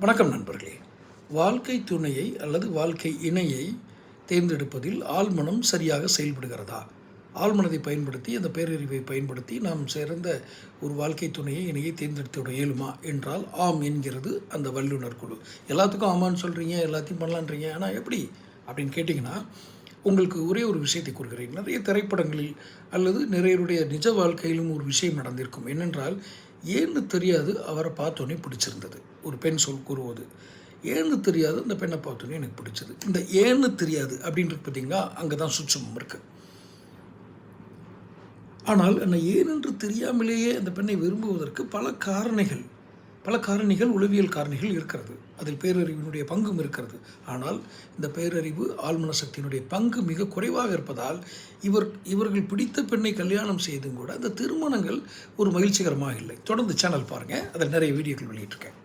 வணக்கம் நண்பர்களே. வாழ்க்கை துணையை அல்லது வாழ்க்கை இணையை தேர்ந்தெடுப்பதில் ஆழ்மனம் சரியாக செயல்படுகிறதா? ஆழ்மனதை பயன்படுத்தி, அந்த பேரறிவை பயன்படுத்தி நாம் சிறந்த ஒரு வாழ்க்கை துணையை இணையை தேர்ந்தெடுத்துவிட இயலுமா என்றால் ஆம் என்கிறது அந்த வல்லுநர் குழு. எல்லாத்துக்கும் ஆமான்னு சொல்கிறீங்க, எல்லாத்தையும் பண்ணலான்றீங்க, ஆனால் எப்படி அப்படின்னு கேட்டிங்கன்னா, உங்களுக்கு ஒரே ஒரு விஷயத்தை கூறுகிறேன். நிறைய திரைப்படங்களில் அல்லது நிறையருடைய நிஜ வாழ்க்கையிலும் ஒரு விஷயம் நடந்திருக்கும். என்னென்றால், ஏன்னு தெரியாது அவரை பார்த்தோன்னே பிடிச்சிருந்தது. ஒரு பெண் கூறுவது, ஏன்னு தெரியாது அந்த பெண்ணை பார்த்தோன்னே எனக்கு பிடிச்சது. இந்த ஏன்னு தெரியாது அப்படின்றது பார்த்தீங்களா, அங்கே தான் சூட்சுமம் இருக்குது. ஆனால் அந்த ஏனென்று தெரியாமலேயே அந்த பெண்ணை விரும்புவதற்கு பல காரணிகள் உளவியல் காரணிகள் இருக்கிறது. அதில் பேரறிவினுடைய பங்கும் இருக்கிறது. ஆனால் இந்த பேரறிவு ஆழ்மன சக்தியினுடைய பங்கு மிக குறைவாக இருப்பதால் இவர்கள் பிடித்த பெண்ணை கல்யாணம் செய்தும் கூட அந்த திருமணங்கள் ஒரு மகிழ்ச்சிகரமாக இல்லை. தொடர்ந்து சேனல் பாருங்கள், அதில் நிறைய வீடியோக்கள் வெளியிட்டிருக்கேன்.